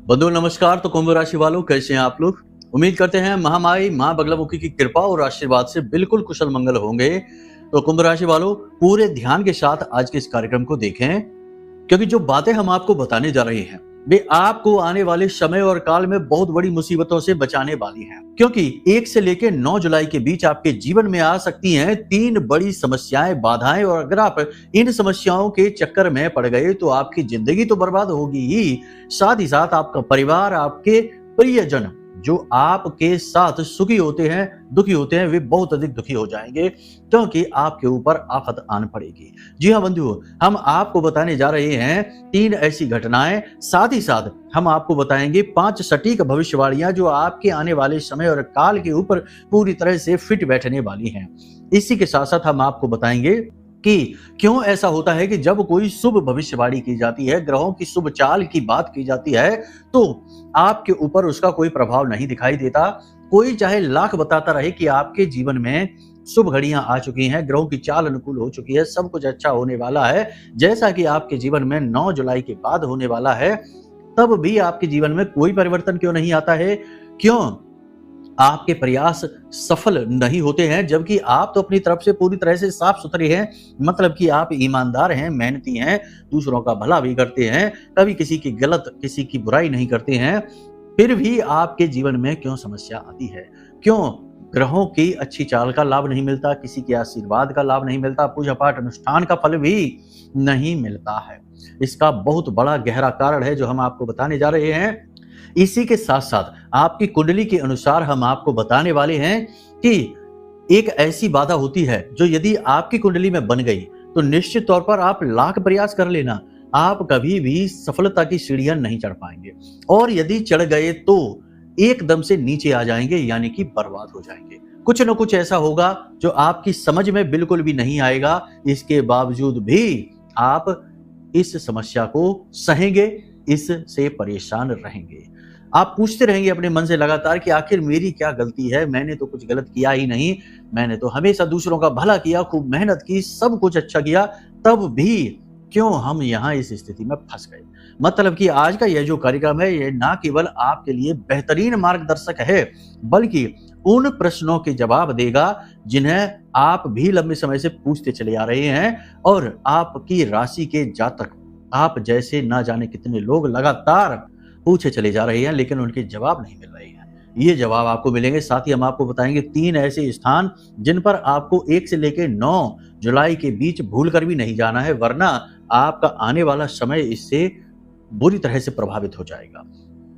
बंधु नमस्कार। तो कुंभ राशि वालों, कैसे हैं आप लोग? उम्मीद करते हैं महामाई मां बगलामुखी की कृपा और आशीर्वाद से बिल्कुल कुशल मंगल होंगे। तो कुंभ राशि वालों, पूरे ध्यान के साथ आज के इस कार्यक्रम को देखें, क्योंकि जो बातें हम आपको बताने जा रहे हैं वे आपको आने वाले समय और काल में बहुत बड़ी मुसीबतों से बचाने वाली हैं। क्योंकि 1 से लेकर 9 जुलाई के बीच आपके जीवन में आ सकती हैं 3 बड़ी समस्याएं, बाधाएं, और अगर आप इन समस्याओं के चक्कर में पड़ गए तो आपकी जिंदगी तो बर्बाद होगी ही, साथ ही साथ आपका परिवार, आपके प्रियजन जो आपके साथ सुखी होते हैं, दुखी होते हैं, वे बहुत अधिक दुखी हो जाएंगे, क्योंकि आपके ऊपर आफत आन पड़ेगी। जी हाँ बंधुओं, हम आपको बताने जा रहे हैं 3 ऐसी घटनाएं, साथ ही साथ हम आपको बताएंगे 5 सटीक भविष्यवाणियां जो आपके आने वाले समय और काल के ऊपर पूरी तरह से फिट बैठने वाली हैं। इसी के साथ साथ हम आपको बताएंगे कि क्यों ऐसा होता है कि जब कोई शुभ भविष्यवाणी की जाती है, ग्रहों की शुभ चाल की बात की जाती है, तो आपके ऊपर उसका कोई प्रभाव नहीं दिखाई देता। कोई चाहे लाख बताता रहे कि आपके जीवन में शुभ घड़ियां आ चुकी हैं, ग्रहों की चाल अनुकूल हो चुकी है, सब कुछ अच्छा होने वाला है, जैसा कि आपके जीवन में 9 जुलाई के बाद होने वाला है, तब भी आपके जीवन में कोई परिवर्तन क्यों नहीं आता है? क्यों आपके प्रयास सफल नहीं होते हैं, जबकि आप तो अपनी तरफ से पूरी तरह से साफ सुथरे हैं, मतलब कि आप ईमानदार हैं, मेहनती हैं, दूसरों का भला भी करते हैं, कभी किसी की गलत, किसी की बुराई नहीं करते हैं, फिर भी आपके जीवन में क्यों समस्या आती है? क्यों ग्रहों की अच्छी चाल का लाभ नहीं मिलता, किसी के आशीर्वाद का लाभ नहीं मिलता, पूजा पाठ अनुष्ठान का फल भी नहीं मिलता है? इसका बहुत बड़ा गहरा कारण है जो हम आपको बताने जा रहे हैं। इसी के साथ साथ आपकी कुंडली के अनुसार हम आपको बताने वाले हैं कि एक ऐसी बाधा होती है जो यदि आपकी कुंडली में बन गई तो निश्चित तौर पर आप लाख प्रयास कर लेना, आप कभी भी सफलता की सीढ़ियां नहीं चढ़ पाएंगे, और यदि चढ़ गए तो एकदम से नीचे आ जाएंगे, यानी कि बर्बाद हो जाएंगे। कुछ न कुछ ऐसा होगा जो आपकी समझ में बिल्कुल भी नहीं आएगा, इसके बावजूद भी आप इस समस्या को सहेंगे, इससे परेशान रहेंगे। आप पूछते रहेंगे अपने मन से लगातार कि आखिर मेरी क्या गलती है, मैंने तो कुछ गलत किया ही नहीं, मैंने तो हमेशा दूसरों का भला किया, खूब मेहनत की, सब कुछ अच्छा किया, तब भी क्यों हम यहाँ इस स्थिति में फंस गए? मतलब कि आज का यह जो कार्यक्रम है, ये ना केवल आपके लिए बेहतरीन मार्गदर्शक है, बल्कि उन प्रश्नों के जवाब देगा जिन्हें आप भी लंबे समय से पूछते चले आ रहे हैं, और आपकी राशि के जातक, आप जैसे ना जाने कितने लोग लगातार पूछे चले जा रहे हैं, लेकिन उनके जवाब नहीं मिल रहे हैं। ये जवाब आपको मिलेंगे। साथ ही हम आपको बताएंगे 3 ऐसे स्थान जिन पर आपको 1 से लेकर 9 जुलाई के बीच भूल कर भी नहीं जाना है, वरना आपका आने वाला समय इससे बुरी तरह से प्रभावित हो जाएगा।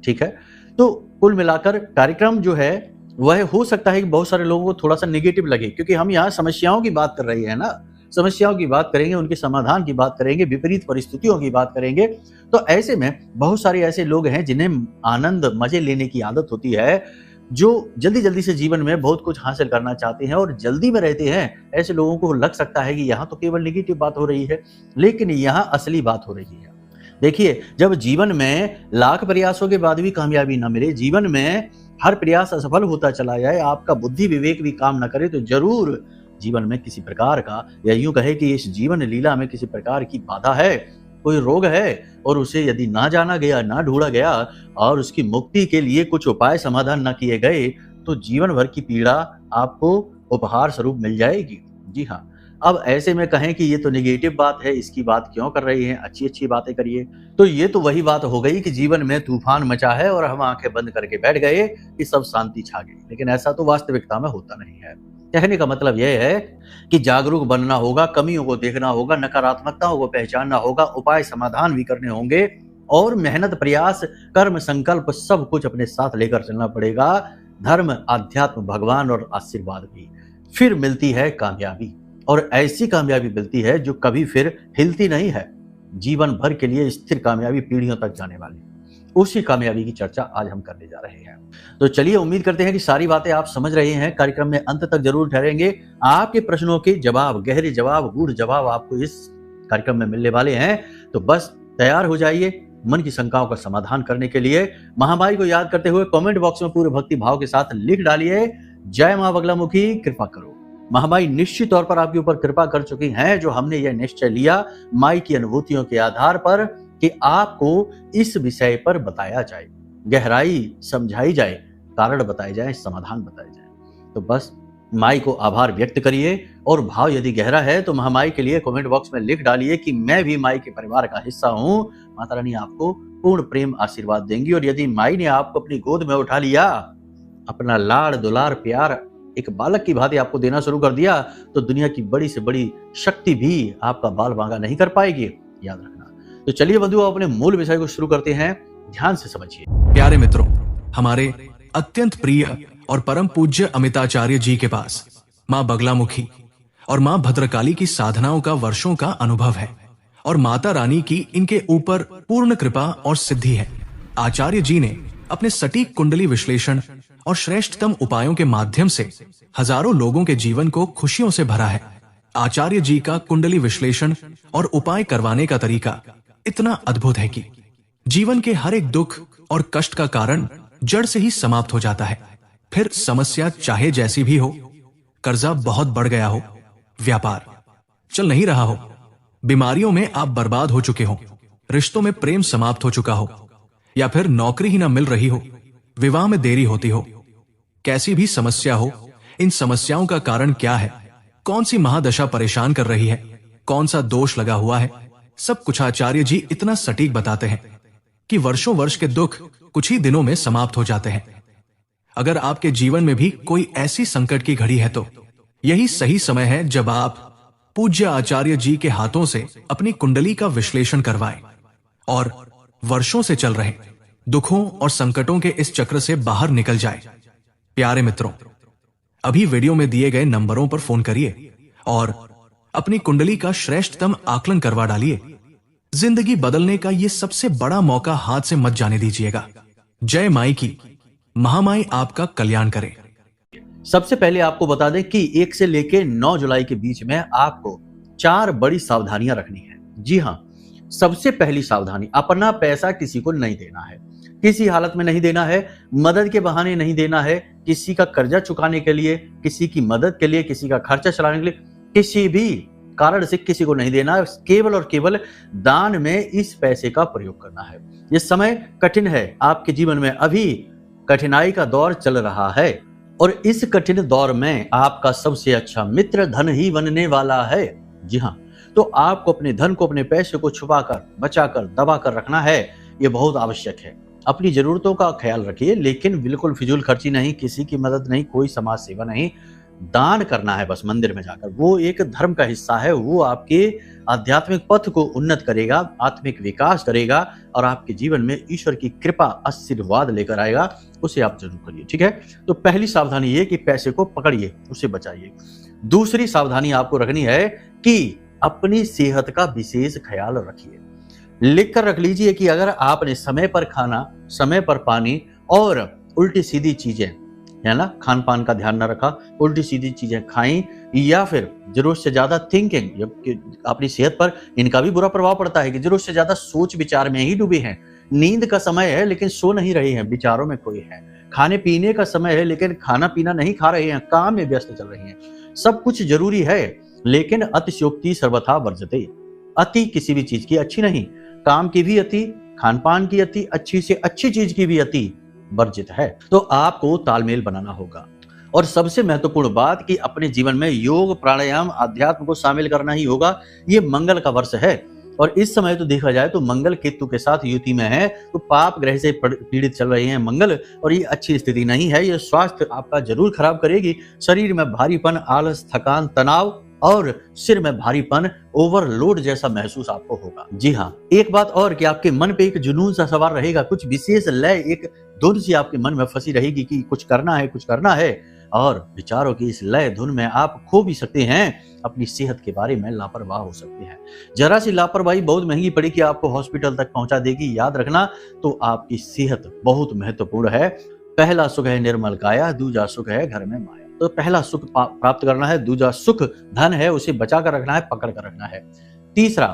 ठीक है, तो कुल मिलाकर कार्यक्रम जो है वह हो सकता है कि बहुत सारे लोगों को थोड़ा सा निगेटिव लगे, क्योंकि हम यहाँ समस्याओं की बात कर रहे हैं ना, समस्याओं की बात करेंगे, उनके समाधान की बात करेंगे, विपरीत परिस्थितियों की बात करेंगे। तो ऐसे में बहुत सारे ऐसे लोग हैं जिन्हें आनंद, मजे लेने की आदत होती है, जो जल्दी जल्दी से जीवन में बहुत कुछ हासिल करना चाहते हैं और जल्दी में रहते हैं। ऐसे लोगों को लग सकता है कि यहाँ तो केवल निगेटिव बात हो रही है, लेकिन यहाँ असली बात हो रही है। देखिए, जब जीवन में लाख प्रयासों के बाद भी कामयाबी ना मिले, जीवन में हर प्रयास असफल होता चला जाए, आपका बुद्धि विवेक भी काम ना करे, तो जरूर जीवन में किसी प्रकार का, या यूं कहे कि इस जीवन लीला में किसी प्रकार की बाधा है, कोई रोग है, और उसे यदि ना जाना गया, ना ढूंढा गया, और उसकी मुक्ति के लिए कुछ उपाय समाधान ना किए गए, तो जीवन भर की पीड़ा आपको उपहार स्वरूप मिल जाएगी। जी हाँ, अब ऐसे में कहें कि ये तो नेगेटिव बात है, इसकी बात क्यों कर रही हैं, अच्छी अच्छी बातें करिए, तो ये तो वही बात हो गई कि जीवन में तूफान मचा है और हम आंखें बंद करके बैठ गए कि सब शांति छा गई। लेकिन ऐसा तो वास्तविकता में होता नहीं है। कहने का मतलब यह है कि जागरूक बनना होगा, कमियों को देखना होगा, नकारात्मकताओं को पहचानना होगा, उपाय समाधान भी करने होंगे, और मेहनत, प्रयास, कर्म, संकल्प सब कुछ अपने साथ लेकर चलना पड़ेगा। धर्म, अध्यात्म, भगवान और आशीर्वाद भी, फिर मिलती है कामयाबी, और ऐसी कामयाबी मिलती है जो कभी फिर हिलती नहीं है, जीवन भर के लिए स्थिर कामयाबी, पीढ़ियों तक जाने वाली। उसी कामयाबी की चर्चा आज हम करने जा रहे हैं। तो चलिए, उम्मीद करते हैं कि सारी बातें आप समझ रहे हैं। कार्यक्रम में अंत तक जरूर ठहरेंगे। आपके प्रश्नों के जवाब, गहरे जवाब, गूढ़ जवाब आपको इस कार्यक्रम में मिलने वाले हैं। तो बस तैयार हो जाइए मन की शंकाओं का समाधान करने के लिए। महामाई को याद करते हुए कमेंट बॉक्स में पूरे भक्ति भाव के साथ लिख डालिए, जय मां बगलामुखी, कृपा करो। महामाई निश्चित तौर पर आपके ऊपर कृपा कर चुकी हैं, जो हमने यह निश्चय लिया माई की अनुभूतियों के आधार पर कि आपको इस विषय पर बताया जाए। गहराई समझाई जाए, कारण बताए जाए, समाधान बताए जाए। तो बस माई को आभार व्यक्त करिए और भाव यदि गहरा है तो महामाई के लिए कमेंट बॉक्स में लिख डालिए कि मैं भी माई के परिवार का हिस्सा हूँ। माता रानी आपको पूर्ण प्रेम आशीर्वाद देंगी और यदि माई ने आपको अपनी गोद में उठा लिया, अपना लाड़ दुलार प्यार एक बालक की भांति आपको देना शुरू कर दिया, तो दुनिया की बड़ी से बड़ी शक्ति भी आपका बाल बांका नहीं कर पाएगी, याद रखना। तो चलिए बंधुओं, अपने मूल विषय को शुरू करते हैं। ध्यान से समझिए। प्यारे मित्रों, हमारे अत्यंत प्रिय और परम पूज्य अमिताचार्य जी के पास मां बगलामुखी और मां भद्रकाली की साधनाओं का वर्षों का अनुभव है और माता रानी की इनके ऊपर पूर्ण कृपा और सिद्धि है। आचार्य जी ने अपने सटीक कुंडली विश्लेषण और श्रेष्ठतम उपायों के माध्यम से हजारों लोगों के जीवन को खुशियों से भरा है। आचार्य जी का कुंडली विश्लेषण और उपाय करवाने का तरीका इतना अद्भुत है कि जीवन के हर एक दुख और कष्ट का कारण जड़ से ही समाप्त हो जाता है। फिर समस्या चाहे जैसी भी हो, कर्जा बहुत बढ़ गया हो, व्यापार चल नहीं रहा हो, बीमारियों में आप बर्बाद हो चुके हो, रिश्तों में प्रेम समाप्त हो चुका हो, या फिर नौकरी ही ना मिल रही हो, विवाह में देरी होती हो, कैसी भी समस्या हो, इन समस्याओं का कारण क्या है, कौन सी महादशा परेशान कर रही है, कौन सा दोष लगा हुआ है, सब कुछ आचार्य जी इतना सटीक बताते हैं कि वर्षों वर्ष के दुख कुछ ही दिनों में समाप्त हो जाते हैं। अगर आपके जीवन में भी कोई ऐसी संकट की घड़ी है तो यही सही समय है जब आप पूज्य आचार्य जी के हाथों से अपनी कुंडली का विश्लेषण करवाएं और वर्षों से चल रहे दुखों और संकटों के इस चक्र से बाहर निकल जाए। प्यारे मित्रों, अभी वीडियो में दिए गए नंबरों पर फोन करिए और अपनी कुंडली का श्रेष्ठतम आकलन करवा डालिए। जिंदगी बदलने का ये सबसे बड़ा मौका हाथ से मत जाने दीजिएगा। जय माई की। महामाई आपका कल्याण करे। सबसे पहले आपको बता दें कि 1 से लेकर 9 जुलाई के बीच में आपको 4 बड़ी सावधानियां रखनी है। जी हाँ, सबसे पहली सावधानी, अपना पैसा किसी को नहीं देना है, किसी हालत में नहीं देना है, मदद के बहाने नहीं देना है, किसी का कर्जा चुकाने के लिए, किसी की मदद के लिए, किसी का खर्चा चलाने के लिए, किसी भी कारण से किसी को नहीं देना। केवल और केवल दान में इस पैसे का प्रयोग करना है। ये समय कठिन है, आपके जीवन में अभी कठिनाई का दौर चल रहा है और इस कठिन दौर में आपका सबसे अच्छा मित्र धन ही बनने वाला है। जी हाँ, तो आपको अपने धन को, अपने पैसे को छुपाकर, बचाकर, दबाकर रखना है। ये बहुत आवश्यक है। अपनी जरूरतों का ख्याल रखिए, लेकिन बिल्कुल फिजूल खर्ची नहीं, किसी की मदद नहीं, कोई समाज सेवा नहीं। दान करना है बस मंदिर में जाकर, वो एक धर्म का हिस्सा है। वो आपके आध्यात्मिक पथ को उन्नत करेगा, आत्मिक विकास करेगा और आपके जीवन में ईश्वर की कृपा, आशीर्वाद लेकर आएगा। उसे आप जरूर करिए, ठीक है। तो पहली सावधानी ये कि पैसे को पकड़िए, उसे बचाइए। दूसरी सावधानी आपको रखनी है कि अपनी सेहत का विशेष ख्याल रखिए। लिख कर रख लीजिए कि अगर आपने समय पर खाना, समय पर पानी और उल्टी सीधी चीजें, है ना, खान पान का ध्यान न रखा, उल्टी सीधी चीजें खाई, या फिर जरूरत से ज्यादा थिंकिंग, अपनी सेहत पर इनका भी बुरा प्रभाव पड़ता है कि जरूरत से ज्यादा सोच विचार में ही डूबे हैं। नींद का समय है लेकिन सो नहीं रहे हैं, विचारों में खोए हैं। खाने पीने का समय है लेकिन खाना पीना नहीं खा रहे हैं, काम में व्यस्त चल रही हैं। सब कुछ जरूरी है लेकिन अतिशयोक्ति सर्वथा वर्जते। अति किसी भी चीज की अच्छी नहीं, काम की भी अति, खान पान की अति, अच्छी से अच्छी चीज की भी अति वर्जित है। तो आपको तालमेल बनाना होगा। और सबसे महत्वपूर्ण बात कि अपने जीवन में योग, प्राणायाम, अध्यात्म को शामिल करना ही होगा। ये मंगल का वर्ष है और इस समय तो देखा जाए तो मंगल केतु के साथ युति में है, तो पाप ग्रह से पीड़ित चल रहे हैं मंगल, और ये अच्छी स्थिति नहीं है। ये स्वास्थ्य आपका जरूर खराब करेगी। शरीर में भारीपन, आलस, थकान, तनाव और सिर में भारीपन, ओवरलोड जैसा महसूस आपको होगा। जी हाँ, एक बात और कि आपके मन पे एक जुनून सा सवार रहेगा, कुछ विशेष लय, एक धुन सी आपके मन में फंसी रहेगी कि कुछ करना है, कुछ करना है, और विचारों की इस लय धुन में आप खो भी सकते हैं। अपनी सेहत के बारे में लापरवाह हो सकते हैं। जरा सी लापरवाही बहुत महंगी पड़ेगी, आपको हॉस्पिटल तक पहुंचा देगी। याद रखना, तो आपकी सेहत बहुत महत्वपूर्ण है। पहला सुख है निर्मल काया, दूजा सुख है घर में माया। तो पहला सुख प्राप्त करना है, दूजा सुख धन है, उसे बचा कर रखना है, पकड़ कर रखना है। तीसरा,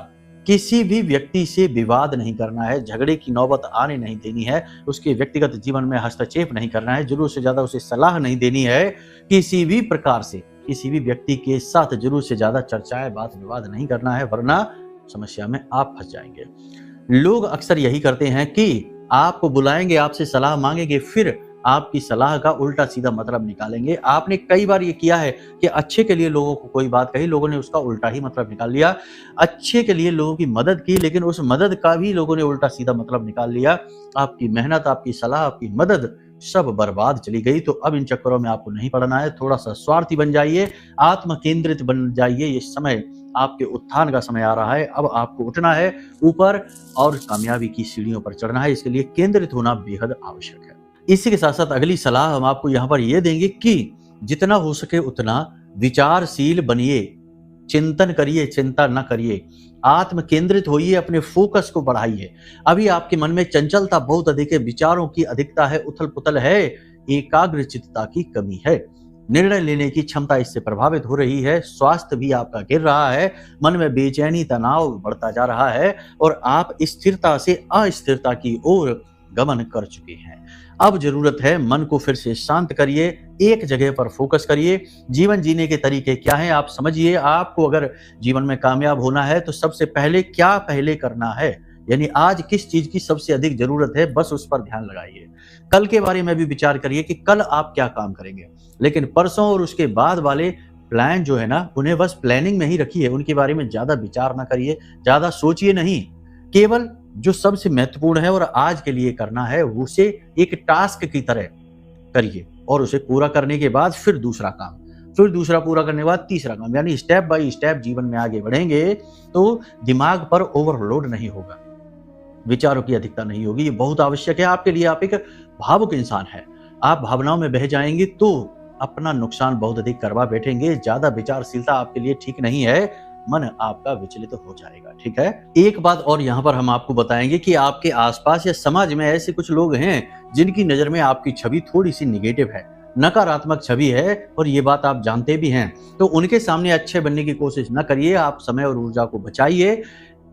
किसी भी व्यक्ति से विवाद नहीं करना है, झगड़े की नौबत आने नहीं देनी है, उसके व्यक्तिगत जीवन में हस्तक्षेप नहीं करना है, जरूरत से ज्यादा उसे सलाह नहीं देनी है, किसी भी प्रकार से किसी भी व्यक्ति के साथ जरूरत से ज्यादा चर्चाएं, बात विवाद नहीं करना है, वरना समस्या में आप फंस जाएंगे। लोग अक्सर यही करते हैं कि आपको बुलाएंगे, आपसे सलाह मांगेंगे, फिर आपकी सलाह का उल्टा सीधा मतलब निकालेंगे। आपने कई बार ये किया है कि अच्छे के लिए लोगों को कोई बात कही, लोगों ने उसका उल्टा ही मतलब निकाल लिया। अच्छे के लिए लोगों की मदद की, लेकिन उस मदद का भी लोगों ने उल्टा सीधा मतलब निकाल लिया। आपकी मेहनत, आपकी सलाह, आपकी मदद सब बर्बाद चली गई। तो अब इन चक्करों में आपको नहीं पड़ना है। थोड़ा सा स्वार्थी बन जाइए, आत्म केंद्रित बन जाइए। ये समय आपके उत्थान का समय आ रहा है। अब आपको उठना है ऊपर और कामयाबी की सीढ़ियों पर चढ़ना है। इसके लिए केंद्रित होना बेहद आवश्यक है। इसी के साथ साथ अगली सलाह हम आपको यहाँ पर ये देंगे कि जितना हो सके उतना विचारशील बनिए, चिंतन करिए, चिंता न करिए, आत्म केंद्रित होइए, अपने फोकस को बढ़ाइए। अभी आपके मन में चंचलता बहुत अधिक है, विचारों की अधिकता है, उथल पुथल है, एकाग्रचित्तता की कमी है, निर्णय लेने की क्षमता इससे प्रभावित हो रही है, स्वास्थ्य भी आपका गिर रहा है, मन में बेचैनी, तनाव बढ़ता जा रहा है और आप स्थिरता से अस्थिरता की ओर गमन कर चुके हैं। अब जरूरत है मन को फिर से शांत करिए, एक जगह पर फोकस करिए। जीवन जीने के तरीके क्या हैं आप समझिए। आपको अगर जीवन में कामयाब होना है तो सबसे पहले क्या पहले करना है, यानी आज किस चीज की सबसे अधिक जरूरत है, बस उस पर ध्यान लगाइए। कल के बारे में भी विचार करिए कि कल आप क्या काम करेंगे, लेकिन परसों और उसके बाद वाले प्लान जो है ना, उन्हें बस प्लानिंग में ही रखिए। उनके बारे में ज्यादा विचार ना करिए, ज्यादा सोचिए नहीं। केवल जो सबसे महत्वपूर्ण है और आज के लिए करना है उसे एक टास्क की तरह करिए और उसे पूरा करने के बाद फिर दूसरा काम, फिर दूसरा पूरा करने के बाद तीसरा काम, यानी स्टेप बाय स्टेप जीवन में आगे बढ़ेंगे तो दिमाग पर ओवरलोड नहीं होगा, विचारों की अधिकता नहीं होगी। ये बहुत आवश्यक है आपके लिए। आप एक भावुक इंसान है, आप भावनाओं में बह जाएंगे तो अपना नुकसान बहुत अधिक करवा बैठेंगे। ज्यादा विचारशीलता आपके लिए ठीक नहीं है, मन आपका विचलित हो जाएगा। ठीक है, एक बात और यहाँ पर हम आपको बताएंगे कि आपके आसपास या समाज में ऐसे कुछ लोग हैं जिनकी नजर में आपकी छवि थोड़ी सी निगेटिव है, नकारात्मक छवि है और ये बात आप जानते भी हैं। तो उनके सामने अच्छे बनने की कोशिश न करिए, आप समय और ऊर्जा को बचाइए।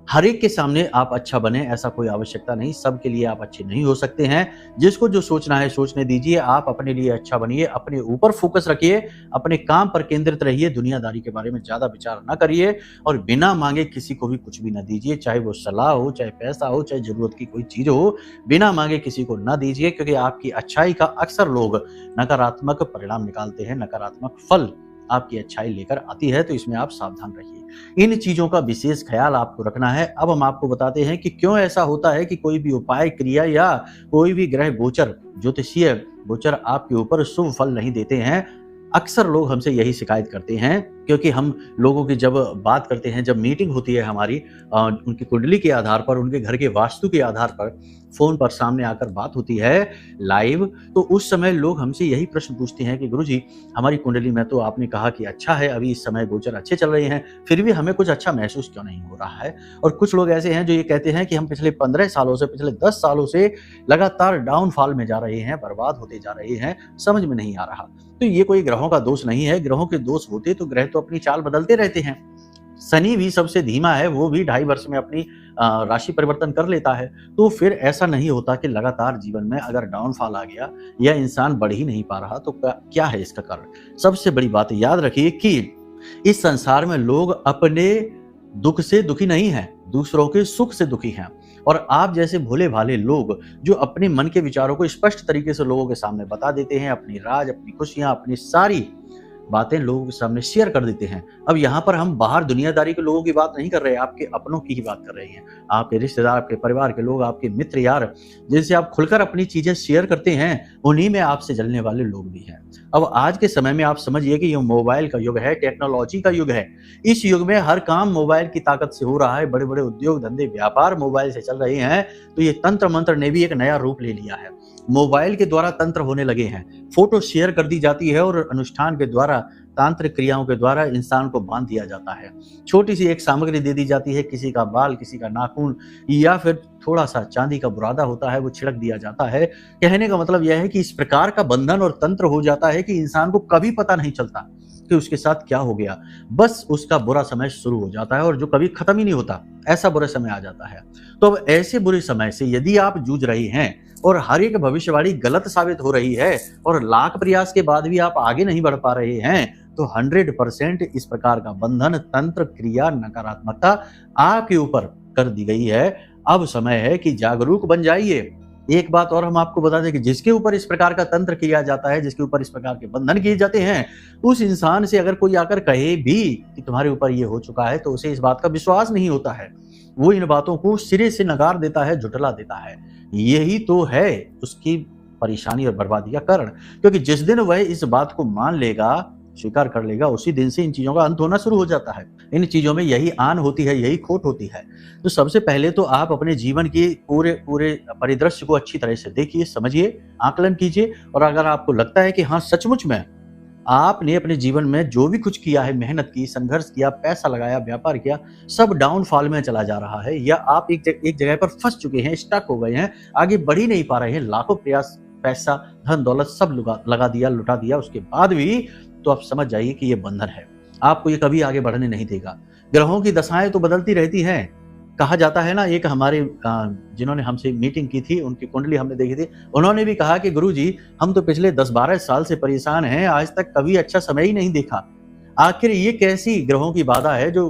हर एक के सामने आप अच्छा बने ऐसा कोई आवश्यकता नहीं, सबके लिए आप अच्छे नहीं हो सकते हैं। जिसको जो सोचना है सोचने दीजिए, आप अपने लिए अच्छा बनिए, अपने ऊपर फोकस रखिए, अपने काम पर केंद्रित रहिए, दुनियादारी के बारे में ज्यादा विचार ना करिए और बिना मांगे किसी को भी कुछ भी ना दीजिए, चाहे वो सलाह हो, चाहे पैसा हो, चाहे जरूरत की कोई चीज हो, बिना मांगे किसी को ना दीजिए, क्योंकि आपकी अच्छाई का अक्सर लोग नकारात्मक परिणाम निकालते हैं, नकारात्मक फल आपकी अच्छाई लेकर आती है। तो इसमें आप सावधान रहिए, इन चीजों का विशेष ख्याल आपको रखना है। अब हम आपको बताते हैं कि क्यों ऐसा होता है कि कोई भी उपाय, क्रिया या कोई भी ग्रह गोचर, ज्योतिषीय गोचर आपके ऊपर शुभ फल नहीं देते हैं। अक्सर लोग हमसे यही शिकायत करते हैं, क्योंकि हम लोगों की जब बात करते हैं, जब मीटिंग होती है हमारी, उनकी कुंडली के आधार पर, उनके घर के वास्तु के आधार पर, फोन पर सामने आकर बात होती है लाइव, तो उस समय लोग हमसे यही प्रश्न पूछते हैं कि गुरुजी, हमारी कुंडली में तो आपने कहा कि अच्छा है, अभी इस समय गोचर अच्छे चल रहे हैं, फिर भी हमें कुछ अच्छा महसूस क्यों नहीं हो रहा है। और कुछ लोग ऐसे हैं जो ये कहते हैं कि हम पिछले 15 सालों से, पिछले 10 सालों से लगातार डाउनफॉल में जा रहे हैं, बर्बाद होते जा रहे हैं, समझ में नहीं आ रहा। तो ये कोई ग्रहों का दोष नहीं है। ग्रहों के दोष होते तो ग्रह तो अपनी चाल बदलते रहते हैं। शनि भी सबसे धीमा है, वो भी 2.5 वर्ष में अपनी राशि परिवर्तन कर लेता है। तो फिर ऐसा नहीं होता कि लगातार जीवन में अगर डाउनफॉल आ गया या इंसान बढ़ ही नहीं पा रहा तो क्या है इसका कारण। सबसे बड़ी बात याद रखिए कि इस संसार में लोग अपने दुख से दुखी नहीं हैं, दूसरों के सुख से दुखी हैं। और आप जैसे भोले भाले लोग जो अपने मन के विचारों को स्पष्ट तरीके से लोगों के सामने बता देते हैं, अपनी राज, अपनी खुशियां, अपनी सारी बातें लोगों के सामने शेयर कर देते हैं। अब यहाँ पर हम बाहर दुनियादारी के लोगों की बात नहीं कर रहे, आपके अपनों की ही बात कर रहे हैं। आपके रिश्तेदार, आपके परिवार के लोग, आपके मित्र यार, जिनसे आप खुलकर अपनी चीजें शेयर करते हैं, उन्हीं में आपसे जलने वाले लोग भी हैं। अब आज के समय में आप समझिए कि ये मोबाइल का युग है, टेक्नोलॉजी का युग है। इस युग में हर काम मोबाइल की ताकत से हो रहा है। बड़े बड़े उद्योग धंधे, व्यापार मोबाइल से चल रहे हैं। तो ये तंत्र मंत्र ने भी एक नया रूप ले लिया है। मोबाइल के द्वारा तंत्र होने लगे हैं। फोटो शेयर कर दी जाती है और अनुष्ठान के द्वारा, तांत्रिक क्रियाओं के द्वारा इंसान को बांध दिया जाता है। छोटी सी एक सामग्री दे दी जाती है, किसी का बाल, किसी का नाखून या फिर थोड़ा सा चांदी का बुरादा होता है, वो छिड़क दिया जाता है। कहने का मतलब यह है कि इस प्रकार का बंधन और तंत्र हो जाता है कि इंसान को कभी पता नहीं चलता कि उसके साथ क्या हो गया। बस उसका बुरा समय शुरू हो जाता है और जो कभी खत्म ही नहीं होता, ऐसा बुरा समय आ जाता है। तो अब ऐसे बुरे समय से यदि आप जूझ रहे हैं और हर एक भविष्यवाणी गलत साबित हो रही है और लाख प्रयास के बाद भी आप आगे नहीं बढ़ पा रहे हैं, तो 100% इस प्रकार का बंधन, तंत्र, क्रिया, नकारात्मकता आपके ऊपर कर दी गई है। अब समय है कि जागरूक बन जाइए, एक बात और हम आपको बता दें कि जिसके ऊपर इस प्रकार का तंत्र किया जाता है, जिसके ऊपर इस प्रकार के बंधन किए जाते हैं, उस इंसान से अगर कोई आकर कहे भी कि तुम्हारे ऊपर ये हो चुका है, तो उसे इस बात का विश्वास नहीं होता है। वो इन बातों को सिरे से नकार देता है, झुठला देता है। यही तो है उसकी परेशानी और बर्बादी का कारण, क्योंकि जिस दिन वह इस बात को मान लेगा, स्वीकार कर लेगा, उसी दिन से इन चीजों का अंत होना शुरू हो जाता है। इन चीजों में यही आन होती है, यही खोट होती है। तो सबसे पहले तो आप अपने जीवन के पूरे परिदृश्य को अच्छी तरह से देखिए, समझिए, आकलन कीजिए, और अगर आपको लगता है कि हाँ सचमुच में आपने अपने जीवन में जो भी कुछ किया है, मेहनत की, संघर्ष किया, पैसा लगाया, व्यापार किया, सब डाउनफॉल में चला जा रहा है, या आप एक जगह पर फंस चुके हैं, स्टक हो गए हैं, आगे बढ़ ही नहीं पा रहे हैं, लाखों प्रयास, पैसा, धन दौलत सब लगा दिया, लुटा दिया, उसके बाद भी, तो आप समझ जाइए कि ये बंधन है। आपको ये कभी आगे बढ़ने नहीं देगा। ग्रहों की दशाएं तो बदलती रहती हैं। कहा जाता है ना, एक हमारे जिन्होंने हमसे मीटिंग की थी, उनकी कुंडली हमने देखी थी, उन्होंने भी कहा कि गुरुजी, हम तो पिछले 10-12 साल से परेशान हैं, आज तक कभी अच्छा समय ही नहीं देखा। आखिर ये कैसी ग्रहों की बाधा है जो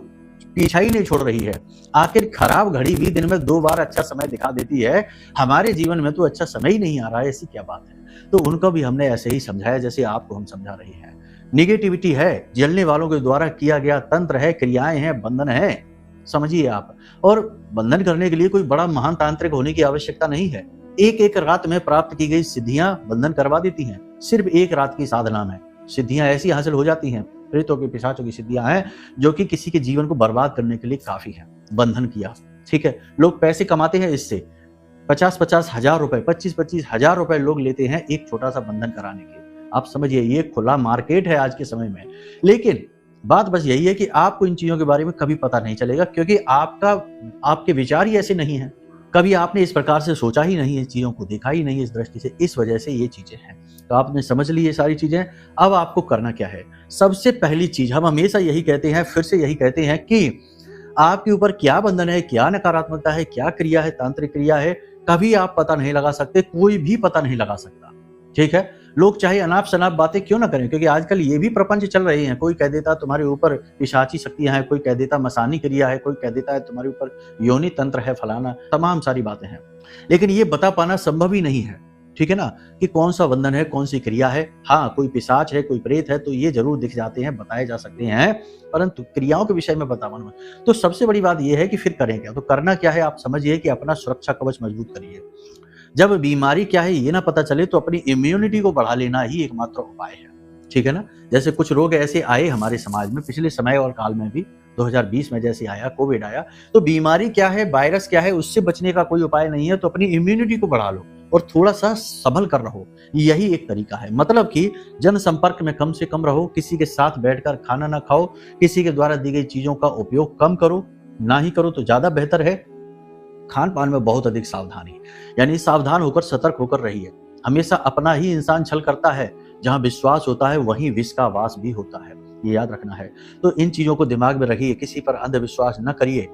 पीछा ही नहीं छोड़ रही है? आखिर खराब घड़ी भी दिन में 2 बार अच्छा समय दिखा देती है, हमारे जीवन में तो अच्छा समय ही नहीं आ रहा है, ऐसी क्या बात है? तो उनको भी हमने ऐसे ही समझाया जैसे आपको हम समझा रहे हैं। निगेटिविटी है, जलने वालों के द्वारा किया गया तंत्र है, क्रियाएं हैं, बंधन है, समझिए आप। और बंधन करने के लिए कोई बड़ा महान तांत्रिक होने की आवश्यकता नहीं है। एक रात में प्राप्त की गई सिद्धियां बंधन करवा देती हैं। सिर्फ एक रात की साधना में सिद्धियां ऐसी हासिल हो जाती हैं, प्रेतों की, पिशाचों की सिद्धियां हैं, जो कि किसी के जीवन को बर्बाद करने के लिए काफी है। बंधन किया, ठीक है, लोग पैसे कमाते हैं इससे, 50-50 हजार रुपए, 25-25 हजार रुपए लोग लेते हैं एक छोटा सा बंधन कराने के। आप समझिए, ये खुला मार्केट है आज के समय में। लेकिन बात बस यही है कि आपको इन चीजों के बारे में कभी पता नहीं चलेगा, क्योंकि आपके विचार ही ऐसे नहीं है। कभी आपने इस प्रकार से सोचा ही नहीं, इस चीजों को देखा ही नहीं इस दृष्टि से, इस वजह से ये चीजें हैं। तो आपने समझ ली ये सारी चीजें। अब आपको करना क्या है? सबसे पहली चीज, हम हमेशा यही कहते हैं, फिर से यही कहते हैं कि आपके ऊपर क्या बंधन है, क्या नकारात्मकता है, क्या क्रिया है, तांत्रिक क्रिया है, कभी आप पता नहीं लगा सकते, कोई भी पता नहीं लगा सकता। ठीक है, लोग चाहे अनाप शनाप बातें क्यों ना करें, क्योंकि आजकल ये भी प्रपंच चल रहे हैं। कोई कह देता तुम्हारे ऊपर पिशाची शक्तियां हैं, कोई कह देता मसानी क्रिया है, कोई कह देता है तुम्हारे ऊपर योनि तंत्र है, फलाना, तमाम सारी बातें हैं। लेकिन ये बता पाना संभव ही नहीं है, ठीक है ना, कि कौन सा बंधन है, कौन सी क्रिया है। हाँ, कोई पिशाच है, कोई प्रेत है, तो ये जरूर दिख जाते हैं, बताए जा सकते हैं, परंतु क्रियाओं के विषय में बता पाना। तो सबसे बड़ी बात यह है कि फिर करें क्या? तो करना क्या है, आप समझिए कि अपना सुरक्षा कवच मजबूत करिए। जब बीमारी क्या है ये ना पता चले, तो अपनी इम्यूनिटी को बढ़ा लेना ही एकमात्र उपाय है, ठीक है ना। जैसे कुछ रोग ऐसे आए हमारे समाज में पिछले समय और काल में भी, 2020 में जैसे आया, कोविड आया, तो बीमारी क्या है, वायरस क्या है, उससे बचने का कोई उपाय नहीं है। तो अपनी इम्यूनिटी को बढ़ा लो और थोड़ा सा संभल कर रहो, यही एक तरीका है। मतलब कि जन संपर्क में कम से कम रहो, किसी के साथ बैठकर खाना ना खाओ, किसी के द्वारा दी गई चीजों का उपयोग कम करो, ना ही करो तो ज्यादा बेहतर है। खान पान में बहुत अधिक सावधानी, यानी सावधान होकर, सतर्क होकर रहिए। हमेशा अपना ही इंसान छल करता है, जहां विश्वास होता है वहीं विष का वास भी होता है, ये याद रखना है। तो इन चीजों को दिमाग में रखिए, किसी पर अंधविश्वास न करिए,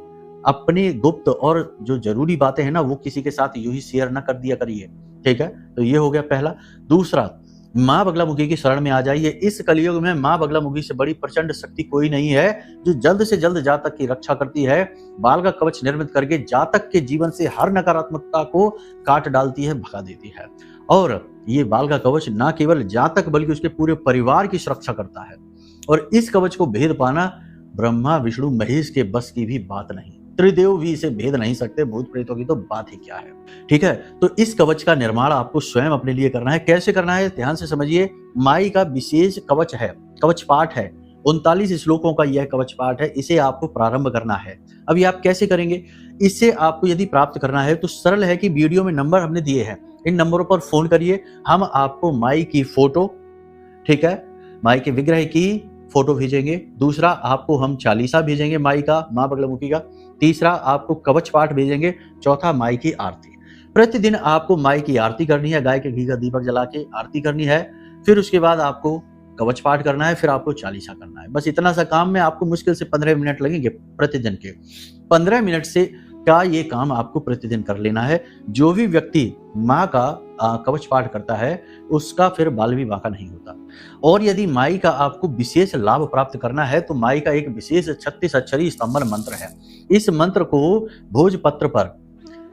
अपने गुप्त और जो जरूरी बातें हैं ना, वो किसी के साथ यूं ही शेयर न कर दिया करिए, ठीक है। तो ये हो गया पहला। दूसरा, माँ बगलामुखी की शरण में आ जाइए। इस कलयुग में माँ बगलामुखी से बड़ी प्रचंड शक्ति कोई नहीं है, जो जल्द से जल्द जातक की रक्षा करती है, बाल का कवच निर्मित करके जातक के जीवन से हर नकारात्मकता को काट डालती है, भगा देती है। और ये बाल का कवच ना केवल जातक बल्कि उसके पूरे परिवार की सुरक्षा करता है। और इस कवच को भेद पाना ब्रह्मा विष्णु महेश के बस की भी बात नहीं, त्रिदेव भी इसे भेद नहीं सकते, भूत प्रेतों की तो बात ही क्या है, ठीक है। तो इस कवच का निर्माण आपको स्वयं अपने लिए करना है। कैसे करना है, ध्यान से समझिए। माई का विशेष कवच है, कवच पाठ है, 39 श्लोकों का यह कवच पाठ है, इसे आपको प्रारंभ करना है। अभी आप कैसे करेंगे? इससे आपको यदि प्राप्त करना है तो सरल है कि वीडियो में नंबर हमने दिए हैं, इन नंबरों पर फोन करिए, हम आपको माई की फोटो, ठीक है, माई के विग्रह की फोटो भेजेंगे। दूसरा, आपको हम चालीसा भेजेंगे माई का, माँ बगलामुखी का। तीसरा, आपको कवच पाठ भेजेंगे। चौथा, माई की आरती। प्रतिदिन आपको माई की आरती करनी है, गाय के घी का दीपक जला के आरती करनी है। फिर उसके बाद आपको कवच पाठ करना है, फिर आपको चालीसा करना है। बस इतना सा काम में आपको मुश्किल से 15 मिनट लगेंगे प्रतिदिन के। 15 मिनट से क्या ये काम आपको प्रतिदिन कर लेना है। जो भी व्यक्ति माँ का कवच पाठ करता है उसका फिर बाल विवाह का नहीं होता। और यदि माई का आपको विशेष लाभ प्राप्त करना है तो माई का एक विशेष 36 अक्षरी स्तंभन मंत्र है। इस मंत्र को भोजपत्र पर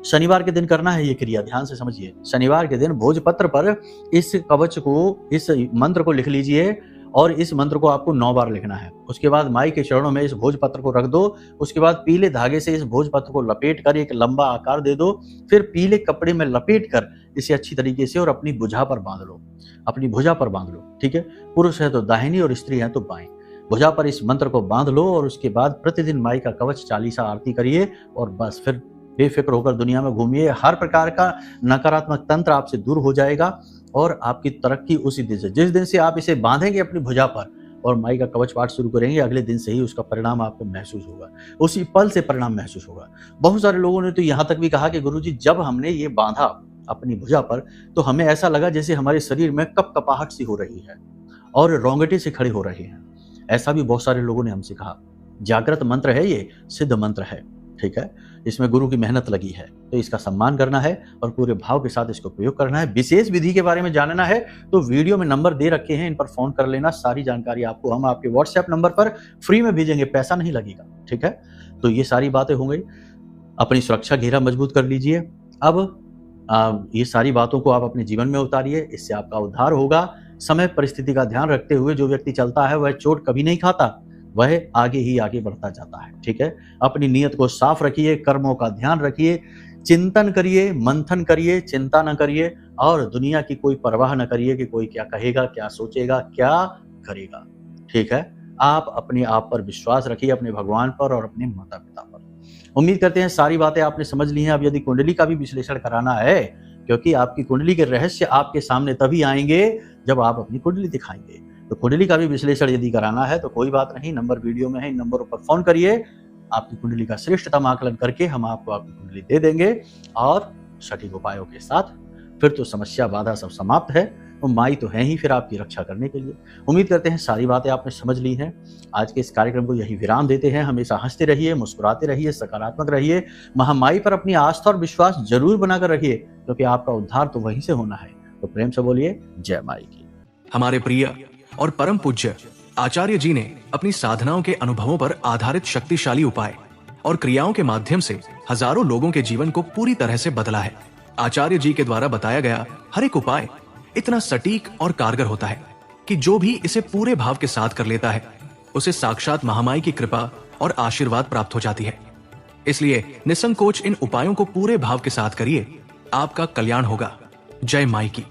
शनिवार के दिन करना है ये क्रिया, ध्यान से समझिए। शनिवार के दिन भोजपत्र पर इस कवच को, इस मंत्र को लिख लीजिए और इस मंत्र को आपको 9 बार लिखना है। उसके बाद माई के चरणों में इस भोजपत्र को रख दो। उसके बाद पीले धागे से इस भोजपत्र को लपेट कर एक लंबा आकार दे दो। फिर पीले कपड़े में लपेट कर इसे अच्छी तरीके से और अपनी भुजा पर बांध लो, अपनी भुजा पर बांध लो, ठीक है। पुरुष है तो दाहिनी और स्त्री है तो बाएं। भुजा पर इस मंत्र को बांध लो और उसके बाद प्रतिदिन माई का कवच चालीसा आरती करिए और बस फिर बेफिक्र होकर दुनिया में घूमिए। हर प्रकार का नकारात्मक तंत्र आपसे दूर हो जाएगा और आपकी तरक्की उसी दिन से, जिस दिन से आप इसे बांधेंगे अपनी भुजा पर और माई का कवच पाठ शुरू करेंगे, अगले दिन से ही उसका परिणाम आपको महसूस होगा, उसी पल से परिणाम महसूस होगा। बहुत सारे लोगों ने तो यहाँ तक भी कहा कि गुरुजी जब हमने ये बांधा अपनी भुजा पर तो हमें ऐसा लगा जैसे हमारे शरीर में कपकपाहट सी हो रही है और रोंगटे से खड़े हो रहे हैं। ऐसा भी बहुत सारे लोगों ने हमसे कहा। जागृत मंत्र है, ये सिद्ध मंत्र है, ठीक है। इसमें गुरु की मेहनत लगी है तो इसका सम्मान करना है और पूरे भाव के साथ इसको प्रयोग करना है। विशेष विधि के बारे में जानना है तो वीडियो में नंबर दे रखे हैं, इन पर फोन कर लेना। सारी जानकारी आपको हम आपके व्हाट्सएप नंबर पर फ्री में भेजेंगे, पैसा नहीं लगेगा, ठीक है। तो ये सारी बातें हो गई। अपनी सुरक्षा घेरा मजबूत कर लीजिए। अब ये सारी बातों को आप अपने जीवन में उतारिए, इससे आपका उद्धार होगा। समय परिस्थिति का ध्यान रखते हुए जो व्यक्ति चलता है वह चोट कभी नहीं खाता, वह आगे ही आगे बढ़ता जाता है, ठीक है। अपनी नीयत को साफ रखिए, कर्मों का ध्यान रखिए, चिंतन करिए, मंथन करिए, चिंता न करिए और दुनिया की कोई परवाह न करिए कि कोई क्या कहेगा, क्या सोचेगा, क्या करेगा, ठीक है। आप अपने आप पर विश्वास रखिए, अपने भगवान पर और अपने माता पिता पर। उम्मीद करते हैं सारी बातें आपने समझ ली हैं। अब यदि कुंडली का भी विश्लेषण कराना है, क्योंकि आपकी कुंडली के रहस्य आपके सामने तभी आएंगे जब आप अपनी कुंडली दिखाएंगे, तो कुंडली का भी विश्लेषण यदि कराना है तो कोई बात नहीं, नंबर वीडियो में है, इन नंबरों पर फोन करिए। आपकी कुंडली का श्रेष्ठतम आकलन करके हम आपको आपकी कुंडली दे देंगे और सटीक उपायों के साथ। फिर तो समस्या बाधा सब समाप्त है, तो माई तो है ही फिर आपकी रक्षा करने के लिए। उम्मीद करते हैं सारी बातें आपने समझ ली हैं। आज के इस कार्यक्रम को यही विराम देते हैं। हमेशा हंसते रहिए, मुस्कुराते रहिए, सकारात्मक रहिए। महामाई पर अपनी आस्था और विश्वास जरूर बनाकर रखिए, क्योंकि आपका उद्धार तो वहीं से होना है। तो प्रेम से बोलिए जय माई की। हमारे प्रिय और परम पूज्य आचार्य जी ने अपनी साधनाओं के अनुभवों पर आधारित शक्तिशाली उपाय और क्रियाओं के माध्यम से हजारों लोगों के जीवन को पूरी तरह से बदला है। आचार्य जी के द्वारा बताया गया हर एक उपाय इतना सटीक और कारगर होता है कि जो भी इसे पूरे भाव के साथ कर लेता है उसे साक्षात महामाई की कृपा और आशीर्वाद प्राप्त हो जाती है। इसलिए निसंकोच इन उपायों को पूरे भाव के साथ करिए, आपका कल्याण होगा। जय माई की।